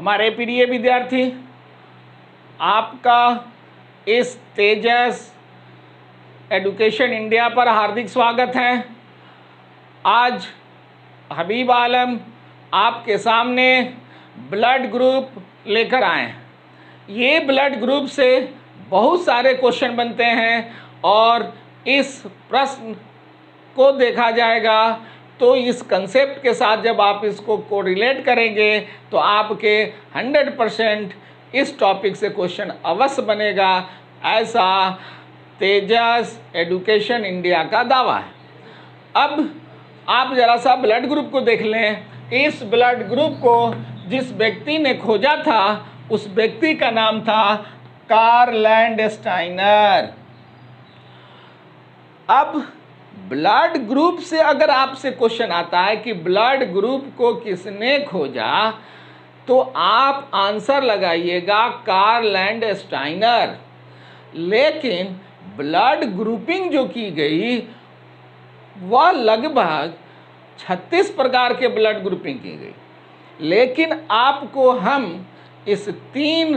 हमारे प्रिय विद्यार्थी, आपका इस तेजस एजुकेशन इंडिया पर हार्दिक स्वागत है। आज हबीब आलम आपके सामने ब्लड ग्रुप लेकर आए हैं। ये ब्लड ग्रुप से बहुत सारे क्वेश्चन बनते हैं और इस प्रश्न को देखा जाएगा तो इस कंसेप्ट के साथ जब आप इसको कोरिलेट करेंगे तो आपके 100% इस टॉपिक से क्वेश्चन अवश्य बनेगा, ऐसा तेजस एजुकेशन इंडिया का दावा है। अब आप ज़रा सा ब्लड ग्रुप को देख लें। इस ब्लड ग्रुप को जिस व्यक्ति ने खोजा था उस व्यक्ति का नाम था कार्ल लैंडस्टाइनर। अब ब्लड ग्रुप से अगर आपसे क्वेश्चन आता है कि ब्लड ग्रुप को किसने खोजा, तो आप आंसर लगाइएगा कार्ल लैंडस्टाइनर। लेकिन ब्लड ग्रुपिंग जो की गई वह लगभग 36 प्रकार के ब्लड ग्रुपिंग की गई। लेकिन आपको हम इस 3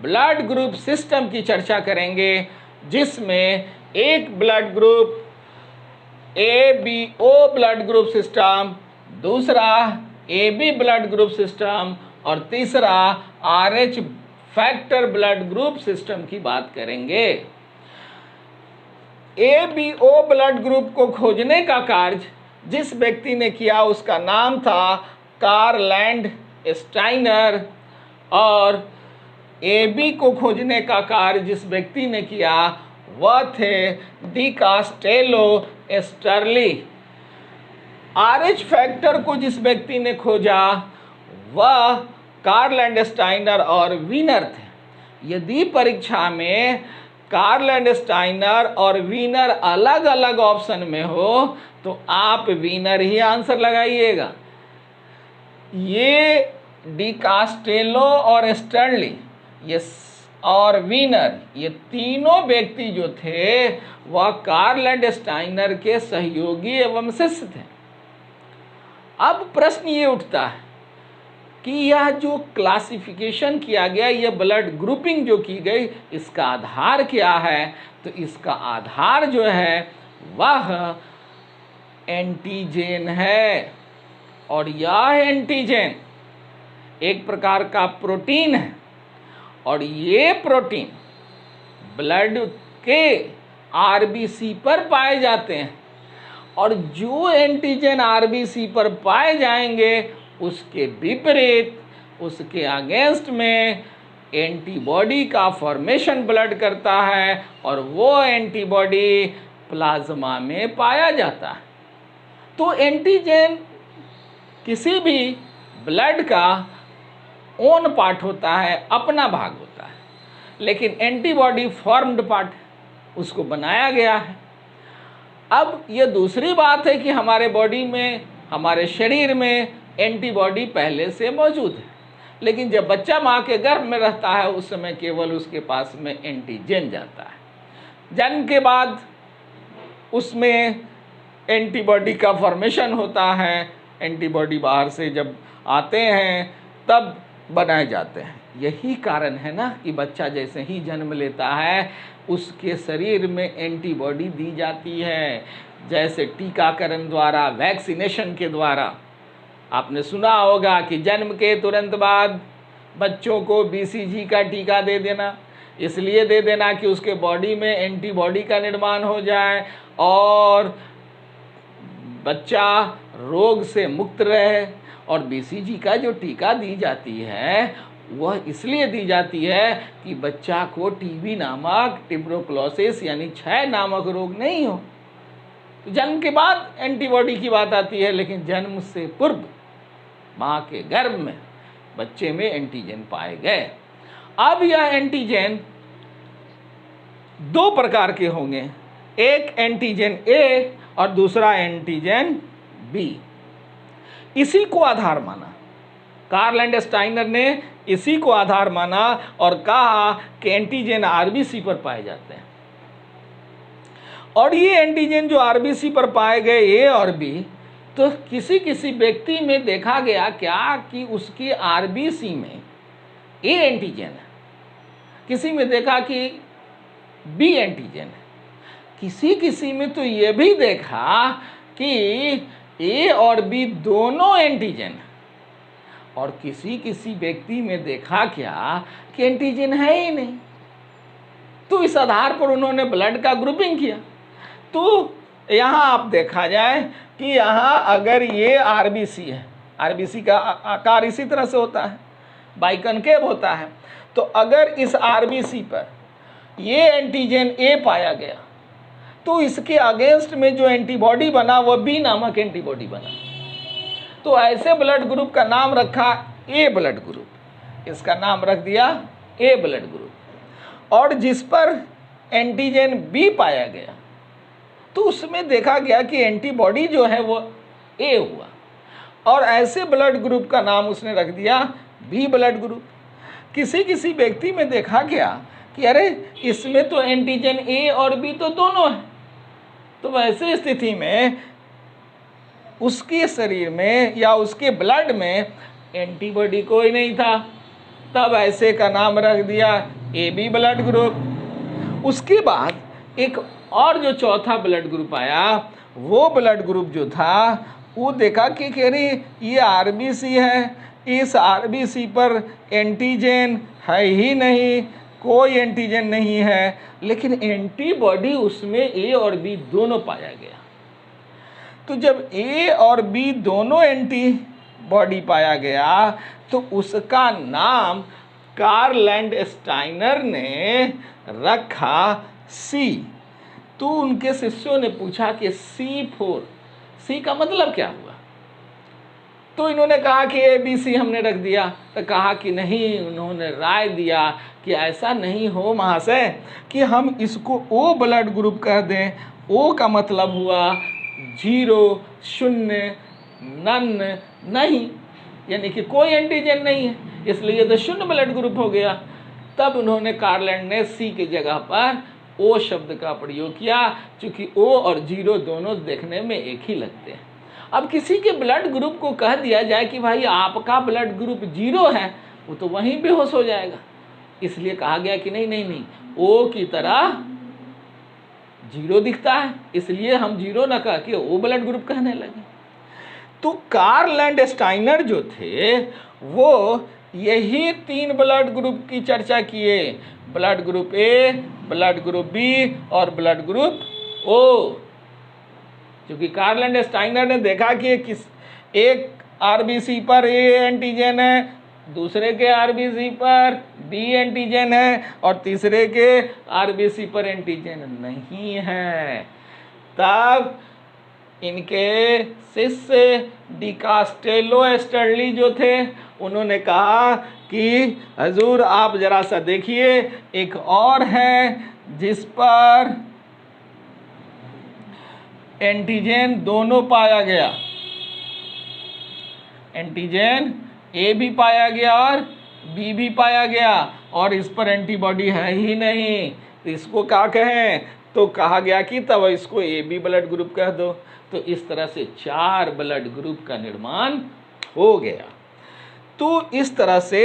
ब्लड ग्रुप सिस्टम की चर्चा करेंगे, जिसमें एक blood group ABO blood group system, दूसरा AB ब्लड ग्रुप सिस्टम और तीसरा RH factor blood group system की बात करेंगे। ABO ब्लड ग्रुप को खोजने का कार्य जिस व्यक्ति ने किया उसका नाम था कार्ल लैंडस्टाइनर, और AB को खोजने का कार्य जिस व्यक्ति ने किया वह थे डी कास्टेलो स्टर्ली। RH फैक्टर को जिस व्यक्ति ने खोजा वह कार्ल लैंडस्टाइनर और वीनर थे। यदि परीक्षा में कार्ल लैंडस्टाइनर और वीनर अलग अलग ऑप्शन में हो तो आप वीनर ही आंसर लगाइएगा। ये डी कास्टेलो और स्टर्ली और वीनर, ये तीनों व्यक्ति जो थे वह कार्ल लैंडस्टाइनर के सहयोगी एवं शिष्य थे। अब प्रश्न ये उठता है कि यह जो क्लासिफिकेशन किया गया, यह ब्लड ग्रुपिंग जो की गई, इसका आधार क्या है? तो इसका आधार जो है वह एंटीजन है, और यह एंटीजन एक प्रकार का प्रोटीन है, और ये प्रोटीन ब्लड के आरबीसी पर पाए जाते हैं। और जो एंटीजन आरबीसी पर पाए जाएंगे उसके विपरीत, उसके अगेंस्ट में एंटीबॉडी का फॉर्मेशन ब्लड करता है, और वो एंटीबॉडी प्लाज्मा में पाया जाता है। तो एंटीजन किसी भी ब्लड का ओन पार्ट होता है, अपना भाग होता है, लेकिन एंटीबॉडी फॉर्म्ड पार्ट है, उसको बनाया गया है। अब ये दूसरी बात है कि हमारे बॉडी में, हमारे शरीर में एंटीबॉडी पहले से मौजूद है, लेकिन जब बच्चा माँ के गर्भ में रहता है उस समय केवल उसके पास में एंटीजन जाता है। जन्म के बाद उसमें एंटीबॉडी का फॉर्मेशन होता है, एंटीबॉडी बाहर से जब आते हैं तब बनाए जाते हैं। यही कारण है ना कि बच्चा जैसे ही जन्म लेता है उसके शरीर में एंटीबॉडी दी जाती है, जैसे टीकाकरण द्वारा, वैक्सीनेशन के द्वारा। आपने सुना होगा कि जन्म के तुरंत बाद बच्चों को BCG का टीका दे देना, इसलिए दे देना कि उसके बॉडी में एंटीबॉडी का निर्माण हो जाए और बच्चा रोग से मुक्त रहे। और BCG का जो टीका दी जाती है वह इसलिए दी जाती है कि बच्चा को टीबी नामक, ट्यूबरकुलोसिस यानी क्षय नामक रोग नहीं हो। तो जन्म के बाद एंटीबॉडी की बात आती है, लेकिन जन्म से पूर्व माँ के गर्भ में बच्चे में एंटीजन पाए गए। अब यह एंटीजन 2 प्रकार के होंगे, एक एंटीजन A और दूसरा एंटीजन B। इसी को आधार माना, कार्ल लैंडस्टाइनर ने इसी को आधार माना और कहा कि एंटीजन आरबीसी पर पाए जाते हैं। और ये एंटीजन जो आरबीसी पर पाए गए A और B, तो किसी किसी व्यक्ति में देखा गया क्या कि उसकी आरबीसी में ए एंटीजन है, किसी में देखा कि बी एंटीजन है, किसी किसी में तो ये भी देखा कि ए और बी दोनों एंटीजन है, और किसी किसी व्यक्ति में देखा क्या कि एंटीजन है ही नहीं। तो इस आधार पर उन्होंने ब्लड का ग्रुपिंग किया। तो यहाँ आप देखा जाए कि यहाँ अगर ये आरबीसी है, आरबीसी का आकार इसी तरह से होता है, बाइकनकेव होता है, तो अगर इस आरबीसी पर ये एंटीजन ए पाया गया तो इसके अगेंस्ट में जो एंटीबॉडी बना वह बी नामक एंटीबॉडी बना। तो ऐसे ब्लड ग्रुप का नाम रखा ए ब्लड ग्रुप, इसका नाम रख दिया ए ब्लड ग्रुप। और जिस पर एंटीजन बी पाया गया तो उसमें देखा गया कि एंटीबॉडी जो है वो ए हुआ, और ऐसे ब्लड ग्रुप का नाम उसने रख दिया बी ब्लड ग्रुप। किसी किसी व्यक्ति में देखा गया कि अरे इसमें तो एंटीजन ए और बी तो दोनों है, तो वैसे स्थिति में उसके शरीर में या उसके ब्लड में एंटीबॉडी कोई नहीं था, तब ऐसे का नाम रख दिया ए बी ब्लड ग्रुप। उसके बाद एक और जो चौथा ब्लड ग्रुप आया, वो ब्लड ग्रुप जो था वो देखा कि अरे ये आरबीसी है, इस आरबीसी पर एंटीजन है ही नहीं, कोई एंटीजन नहीं है, लेकिन एंटीबॉडी उसमें ए और बी दोनों पाया गया। तो जब ए और बी दोनों एंटीबॉडी पाया गया तो उसका नाम कार्ल लैंडस्टाइनर ने रखा सी। तो उनके शिष्यों ने पूछा कि C4, सी का मतलब क्या हुआ? तो इन्होंने कहा कि ABC हमने रख दिया। तो कहा कि नहीं, उन्होंने राय दिया कि ऐसा नहीं हो महाशय कि हम इसको O ब्लड ग्रुप कह दें। O का मतलब हुआ 0, 0, नन, नहीं, यानी कि कोई एंटीजन नहीं है, इसलिए तो 0 ब्लड ग्रुप हो गया। तब उन्होंने कार्लैंड ने C की जगह पर O शब्द का प्रयोग किया, क्योंकि O और 0 दोनों देखने में एक ही लगते हैं। अब किसी के ब्लड ग्रुप को कह दिया जाए कि भाई आपका ब्लड ग्रुप 0 है, वो तो वहीं बेहोश हो जाएगा। इसलिए कहा गया कि नहीं नहीं नहीं, O की तरह 0 दिखता है, इसलिए हम 0 न कह के O ब्लड ग्रुप कहने लगे। तो कार्ल लैंडस्टाइनर जो थे वो यही 3 ब्लड ग्रुप की चर्चा किए, blood group A, blood group B और ब्लड ग्रुप ओ। क्योंकि कार्ल लैंडस्टाइनर ने देखा कि किस एक आरबीसी पर ए एंटीजन है, दूसरे के आरबीसी पर बी एंटीजन है और तीसरे के आरबीसी पर एंटीजन नहीं है। तब इनके शिष्य डी कास्टेलो एस्टर्ली जो थे, उन्होंने कहा कि हजूर आप जरा सा देखिए, एक और है जिस पर एंटीजन दोनों पाया गया, एंटीजन ए भी पाया गया और बी भी पाया गया, और इस पर एंटीबॉडी है ही नहीं, तो इसको क्या कहें? तो कहा गया कि तब इसको ए बी ब्लड ग्रुप कह दो। तो इस तरह से 4 ब्लड ग्रुप का निर्माण हो गया। तो इस तरह से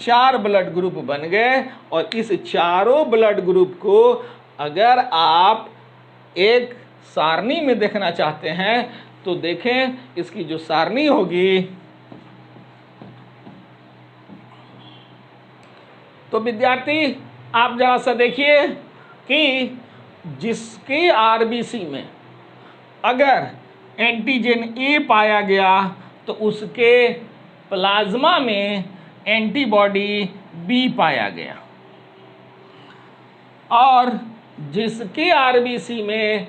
4 ब्लड ग्रुप बन गए, और इस चारों ब्लड ग्रुप को अगर आप एक सारणी में देखना चाहते हैं तो देखें, इसकी जो सारणी होगी, तो विद्यार्थी आप जरा सा देखिए कि जिसके आरबीसी में अगर एंटीजन ए पाया गया तो उसके प्लाज्मा में एंटीबॉडी बी पाया गया, और जिसके आरबीसी में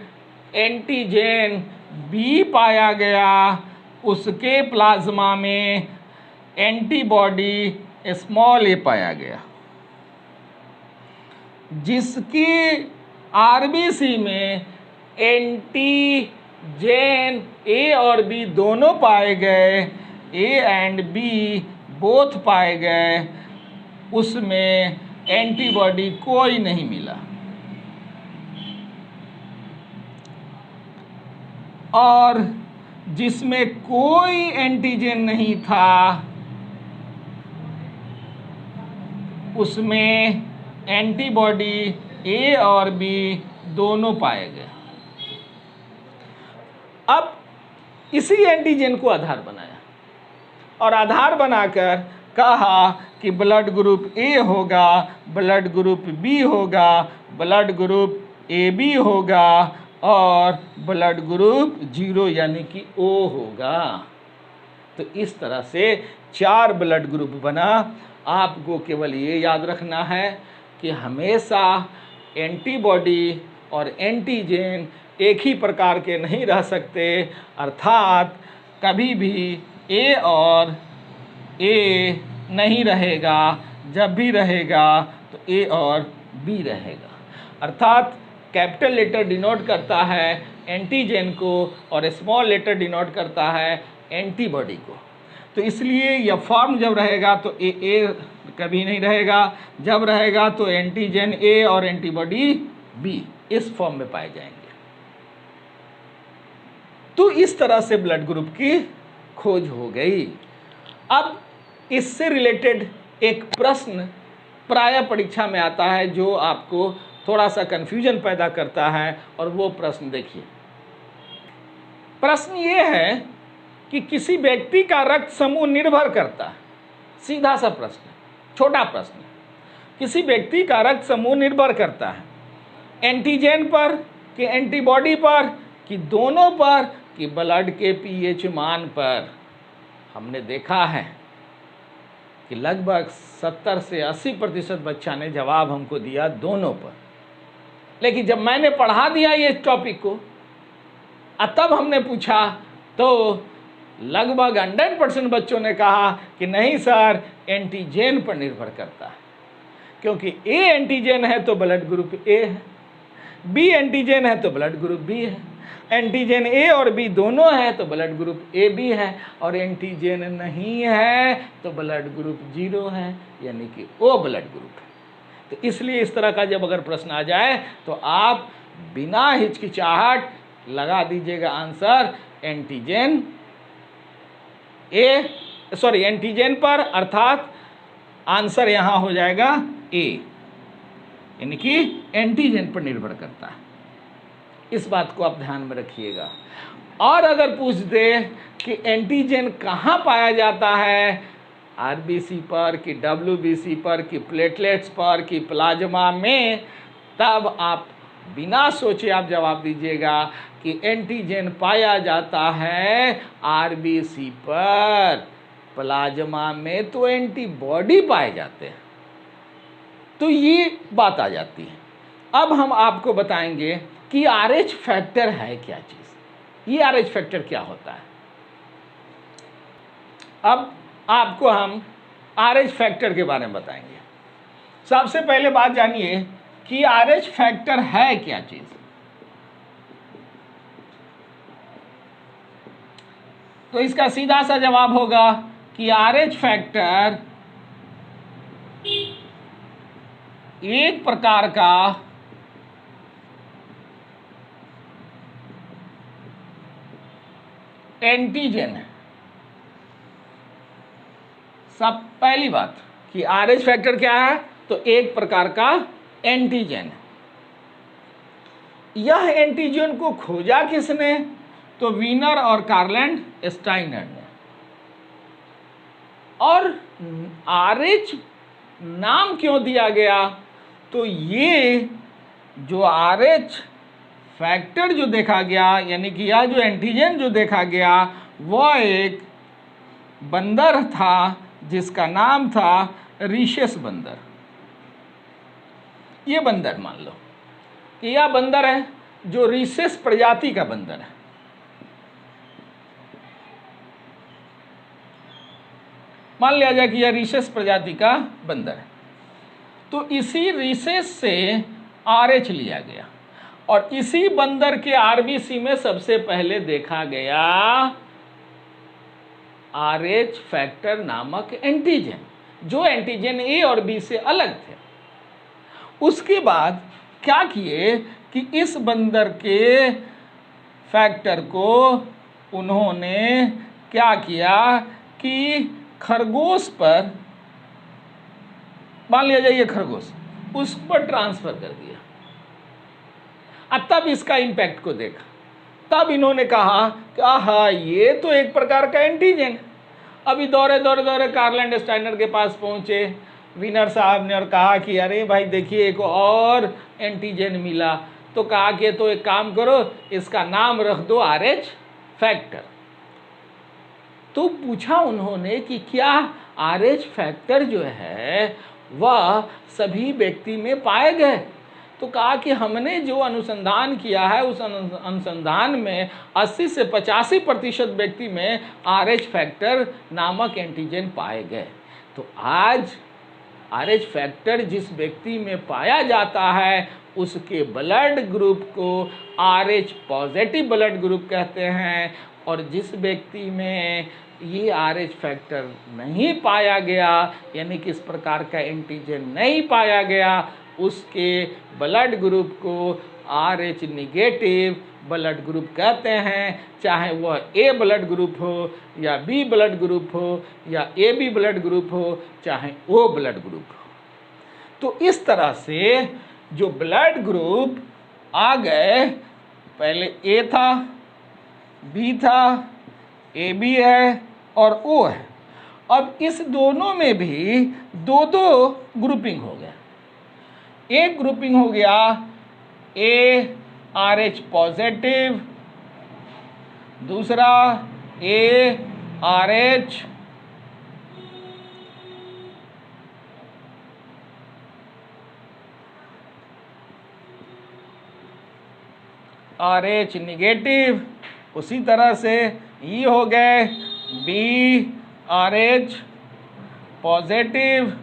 एंटीजन बी पाया गया उसके प्लाज्मा में एंटीबॉडी स्मॉल ए पाया गया। जिसकी आरबीसी में एंटीजन ए और बी दोनों पाए गए, ए एंड बी बोथ पाए गए, उसमें एंटीबॉडी कोई नहीं मिला। और जिसमें कोई एंटीजन नहीं था उसमें एंटीबॉडी ए और बी दोनों पाए गए। अब इसी एंटीजन को आधार बनाया और आधार बनाकर कहा कि ब्लड ग्रुप ए होगा, ब्लड ग्रुप बी होगा, ब्लड ग्रुप ए बी होगा और ब्लड ग्रुप 0 यानी कि ओ होगा। तो इस तरह से 4 ब्लड ग्रुप बना। आपको केवल ये याद रखना है कि हमेशा एंटीबॉडी और एंटीजन एक ही प्रकार के नहीं रह सकते, अर्थात कभी भी ए और ए नहीं रहेगा, जब भी रहेगा तो ए और बी रहेगा। अर्थात कैपिटल लेटर डिनोट करता है एंटीजन को और स्मॉल लेटर डिनोट करता है एंटीबॉडी को। तो इसलिए यह फॉर्म जब रहेगा तो ए कभी नहीं रहेगा, जब रहेगा तो एंटीजन ए और एंटीबॉडी बी इस फॉर्म में पाए जाएंगे। तो इस तरह से ब्लड ग्रुप की खोज हो गई। अब इससे रिलेटेड एक प्रश्न प्राय परीक्षा में आता है जो आपको थोड़ा सा कंफ्यूजन पैदा करता है, और वो प्रश्न देखिए। प्रश्न ये है कि किसी व्यक्ति का रक्त समूह निर्भर करता है, सीधा सा प्रश्न, छोटा प्रश्न, किसी व्यक्ति का रक्त समूह निर्भर करता है एंटीजन पर कि एंटीबॉडी पर कि दोनों पर कि ब्लड के पीएच मान पर। हमने देखा है कि लगभग 70 से 80% बच्चा ने जवाब हमको दिया दोनों पर। लेकिन जब मैंने पढ़ा दिया ये टॉपिक को तब हमने पूछा तो लगभग 100% बच्चों ने कहा कि नहीं सर, एंटीजन पर निर्भर करता है, क्योंकि ए एंटीजन है तो ब्लड ग्रुप ए है, बी एंटीजन है तो ब्लड ग्रुप बी है, एंटीजन ए और बी दोनों है तो ब्लड ग्रुप ए बी है, और एंटीजन नहीं है तो ब्लड ग्रुप 0 है, यानी कि ओ ब्लड ग्रुप है। तो इसलिए इस तरह का जब अगर प्रश्न आ जाए तो आप बिना हिचकिचाहट लगा दीजिएगा आंसर एंटीजन एंटीजन पर, अर्थात आंसर यहाँ हो जाएगा ए, यानी कि एंटीजन पर निर्भर करता है। इस बात को आप ध्यान में रखिएगा। और अगर पूछ दे कि एंटीजन कहाँ पाया जाता है, आरबीसी पर कि डब्ल्यूबीसी पर कि प्लेटलेट्स पर कि प्लाज्मा में, तब आप बिना सोचे आप जवाब दीजिएगा कि एंटीजन पाया जाता है आरबीसी पर, प्लाज्मा में तो एंटीबॉडी पाए जाते हैं। तो ये बात आ जाती है। अब हम आपको बताएंगे कि आरएच फैक्टर है क्या चीज़, ये आरएच फैक्टर क्या होता है। अब आपको हम आरएच फैक्टर के बारे में बताएंगे। सबसे पहले बात जानिए कि आरएच फैक्टर है क्या चीज़। तो इसका सीधा सा जवाब होगा कि आरएच फैक्टर एक प्रकार का एंटीजन है। सब पहली बात कि आरएच फैक्टर क्या है, तो एक प्रकार का एंटीजन है। यह एंटीजन को खोजा किसने, तो वीनर और कार्लैंड स्टाइनर ने। और आरएच नाम क्यों दिया गया, तो ये जो आरएच फैक्टर जो देखा गया, यानी कि यह जो एंटीजन जो देखा गया, वह एक बंदर था जिसका नाम था रीशस बंदर। ये बंदर मान लो कि यह बंदर है जो रीशस प्रजाति का बंदर है। मान लिया जाए कि यह रीशस प्रजाति का बंदर है। तो इसी रीशस से आरएच लिया गया और इसी बंदर के आरबीसी में सबसे पहले देखा गया आरएच फैक्टर नामक एंटीजन, जो एंटीजन ए और बी से अलग थे। उसके बाद क्या किए कि इस बंदर के फैक्टर को उन्होंने क्या किया कि खरगोश पर मान लिया जाए ये खरगोश, उस पर ट्रांसफर कर दिया। अब तब इसका इम्पैक्ट को देखा, तब इन्होंने कहा कि आहा ये तो एक प्रकार का एंटीजन। अभी दौरे दौरे दौरे कार्लैंड स्टाइनर के पास पहुंचे विनर साहब ने और कहा कि अरे भाई देखिए एक और एंटीजन मिला। तो कहा कि तो एक काम करो, इसका नाम रख दो RH फैक्टर। तो पूछा उन्होंने कि क्या RH फैक्टर जो है वह सभी व्यक्ति में पाए गए? तो कहा कि हमने जो अनुसंधान किया है उस अनुसंधान में 80 से 85% व्यक्ति में RH फैक्टर नामक एंटीजन पाए गए। तो आज RH फैक्टर जिस व्यक्ति में पाया जाता है उसके ब्लड ग्रुप को RH पॉजिटिव ब्लड ग्रुप कहते हैं, और जिस व्यक्ति में ये RH फैक्टर नहीं पाया गया, यानी कि इस प्रकार का एंटीजन नहीं पाया गया, उसके ब्लड ग्रुप को RH निगेटिव ब्लड ग्रुप कहते हैं। चाहे वह A ब्लड ग्रुप हो या B ब्लड ग्रुप हो या AB ब्लड ग्रुप हो, चाहे O ब्लड ग्रुप हो। तो इस तरह से जो ब्लड ग्रुप आ गए, पहले A था, B था, AB है और O है। अब इस दोनों में भी दो दो ग्रुपिंग हो गया। एक ग्रुपिंग हो गया ARH पॉजिटिव, दूसरा ARH निगेटिव। उसी तरह से ये हो गए BRH पॉजिटिव,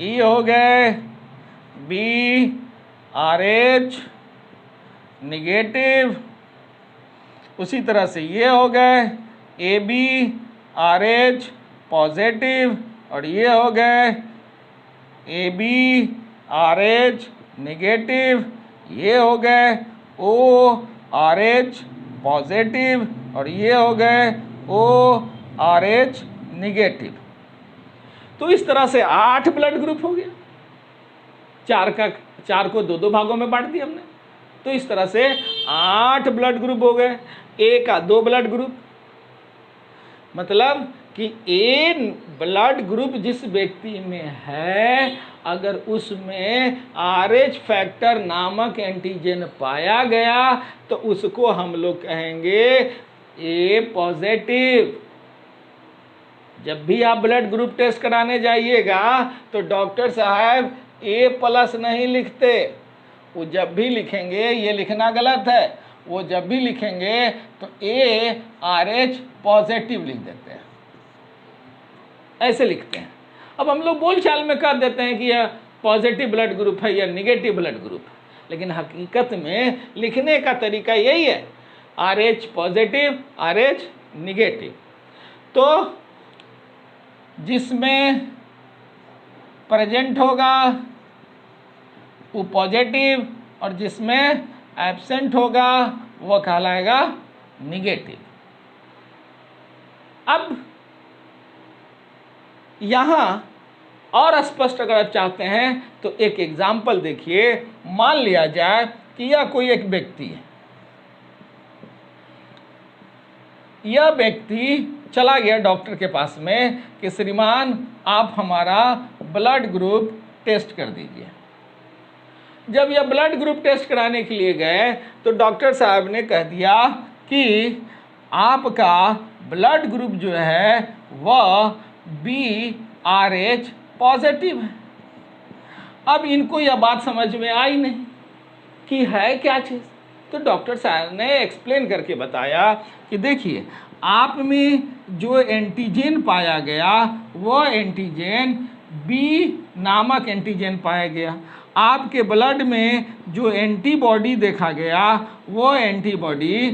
ये हो गए BRH निगेटिव। उसी तरह से ये हो गए ABRH पॉजिटिव और ये हो गए ABRH निगेटिव। ये हो गए ORH पॉजिटिव और ये हो गए ORH निगेटिव। तो इस तरह से 8 ब्लड ग्रुप हो गया। चार को दो दो भागों में बांट दिया हमने। तो इस तरह से 8 ब्लड ग्रुप हो गए। A का 2 ब्लड ग्रुप, मतलब कि A ब्लड ग्रुप जिस व्यक्ति में है, अगर उसमें RH फैक्टर नामक एंटीजन पाया गया तो उसको हम लोग कहेंगे A पॉजिटिव। जब भी आप ब्लड ग्रुप टेस्ट कराने जाइएगा तो डॉक्टर साहब A+ नहीं लिखते। वो जब भी लिखेंगे, ये लिखना गलत है, वो जब भी लिखेंगे तो ARH पॉजिटिव लिख देते हैं, ऐसे लिखते हैं। अब हम लोग बोलचाल में कर देते हैं कि यह पॉजिटिव ब्लड ग्रुप है या निगेटिव ब्लड ग्रुप है, लेकिन हकीकत में लिखने का तरीका यही है, RH पॉजिटिव, RH निगेटिव। तो जिसमें प्रेजेंट होगा वो पॉजिटिव और जिसमें एब्सेंट होगा वह कहलाएगा निगेटिव। अब यहाँ और स्पष्ट अगर आप चाहते हैं तो एक एग्जाम्पल देखिए। मान लिया जाए कि यह कोई एक व्यक्ति है, यह व्यक्ति चला गया डॉक्टर के पास में कि श्रीमान आप हमारा ब्लड ग्रुप टेस्ट कर दीजिए। जब यह ब्लड ग्रुप टेस्ट कराने के लिए गए तो डॉक्टर साहब ने कह दिया कि आपका ब्लड ग्रुप जो है वह BRH पॉजिटिव है। अब इनको यह बात समझ में आई नहीं कि है क्या चीज़। तो डॉक्टर साहब ने एक्सप्लेन करके बताया कि देखिए, आप में जो एंटीजन पाया गया वह एंटीजन B नामक एंटीजन पाया गया। आपके ब्लड में जो एंटीबॉडी देखा गया वो एंटीबॉडी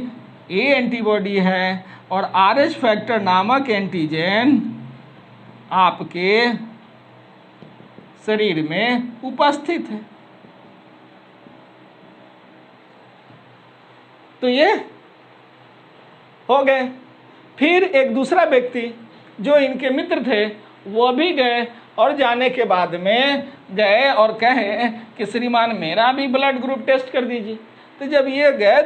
A एंटीबॉडी है, और RH फैक्टर नामक एंटीजन आपके शरीर में उपस्थित है। तो ये हो गए। फिर एक दूसरा व्यक्ति जो इनके मित्र थे वो भी गए और जाने के बाद में गए और कहे कि श्रीमान मेरा भी ब्लड ग्रुप टेस्ट कर दीजिए। तो जब ये गए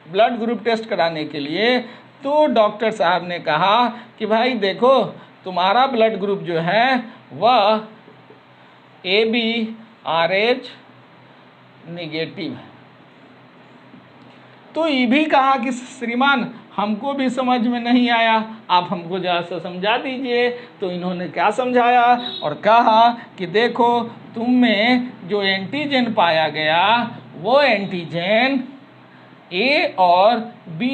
ब्लड ग्रुप टेस्ट कराने के लिए तो डॉक्टर साहब ने कहा कि भाई देखो तुम्हारा ब्लड ग्रुप जो है वह AB-RH निगेटिव है। तो ये भी कहा कि श्रीमान हमको भी समझ में नहीं आया, आप हमको ज़रा सा समझा दीजिए। तो इन्होंने क्या समझाया और कहा कि देखो तुम में जो एंटीजन पाया गया वो एंटीजन A और B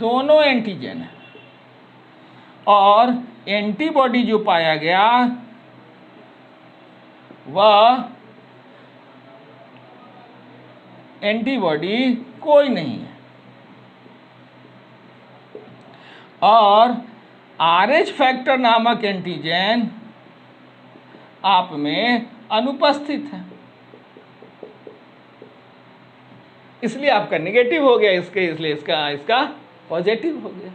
दोनों एंटीजन है, और एंटीबॉडी जो पाया गया वह एंटीबॉडी कोई नहीं है, और RH फैक्टर नामक एंटीजन आप में अनुपस्थित है, इसलिए आपका नेगेटिव हो गया, इसलिए इसका पॉजिटिव हो गया।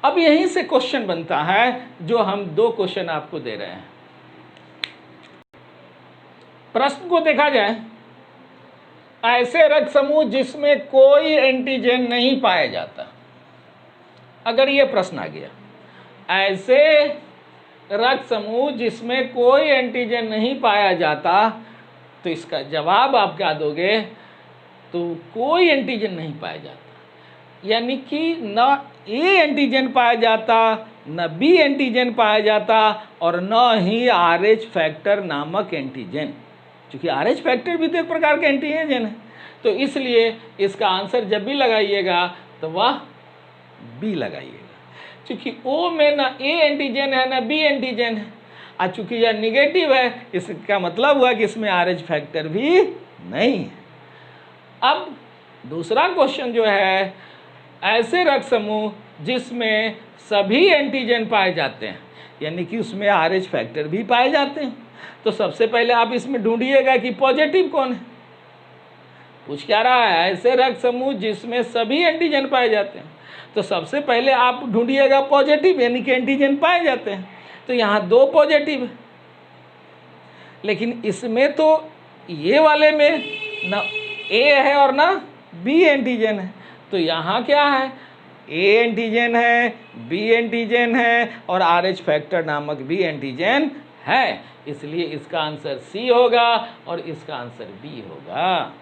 अब यहीं से क्वेश्चन बनता है, जो हम 2 क्वेश्चन आपको दे रहे हैं। प्रश्न को देखा जाए, ऐसे रक्त समूह जिसमें कोई एंटीजन नहीं पाया जाता, अगर ये प्रश्न आ गया, ऐसे रक्त समूह जिसमें कोई एंटीजन नहीं पाया जाता, तो इसका जवाब आप क्या दोगे? तो कोई एंटीजन नहीं पाया जाता, यानी कि न A एंटीजन पाया जाता, न B एंटीजन पाया जाता, और न ही RH फैक्टर नामक एंटीजन, क्योंकि RH फैक्टर भी तो एक प्रकार का एंटीजन है। तो इसलिए इसका आंसर जब भी लगाइएगा तो वह B लगाइएगा, क्योंकि O में ना A एंटीजन है ना B एंटीजन है, और चूंकि यह निगेटिव है इसका मतलब हुआ कि इसमें RH फैक्टर भी नहीं है। अब दूसरा क्वेश्चन जो है, ऐसे रक्त समूह जिसमें सभी एंटीजन पाए जाते हैं, यानी कि उसमें RH फैक्टर भी पाए जाते हैं, तो सबसे पहले आप इसमें ढूंढिएगा कि पॉजिटिव कौन है। पूछ क्या रहा है? ऐसे रक्त समूह जिसमें सभी एंटीजन पाए जाते हैं, तो सबसे पहले आप ढूंढिएगा पॉजिटिव, यानी कि एंटीजन पाए जाते हैं। तो यहाँ 2 पॉजिटिव है, लेकिन इसमें तो ये वाले में ना A है और ना B एंटीजन है, तो यहाँ क्या है? A एंटीजन है, B एंटीजन है, और RH फैक्टर नामक B एंटीजन है, इसलिए इसका आंसर C होगा और इसका आंसर B होगा।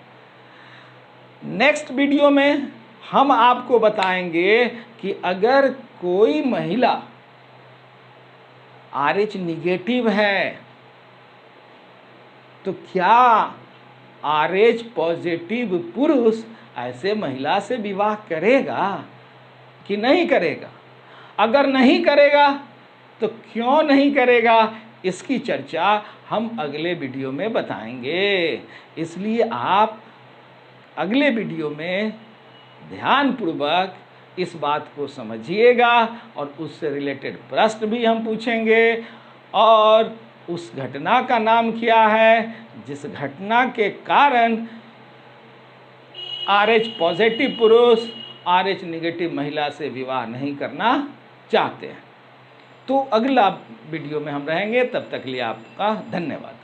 नेक्स्ट वीडियो में हम आपको बताएंगे कि अगर कोई महिला RH निगेटिव है तो क्या RH पॉजिटिव पुरुष ऐसे महिला से विवाह करेगा कि नहीं करेगा? अगर नहीं करेगा तो क्यों नहीं करेगा, इसकी चर्चा हम अगले वीडियो में बताएंगे। इसलिए आप अगले वीडियो में ध्यानपूर्वक इस बात को समझिएगा, और उससे रिलेटेड प्रश्न भी हम पूछेंगे, और उस घटना का नाम क्या है जिस घटना के कारण RH पॉजिटिव पुरुष RH निगेटिव महिला से विवाह नहीं करना चाहते हैं। तो अगला वीडियो में हम रहेंगे, तब तक लिए आपका धन्यवाद।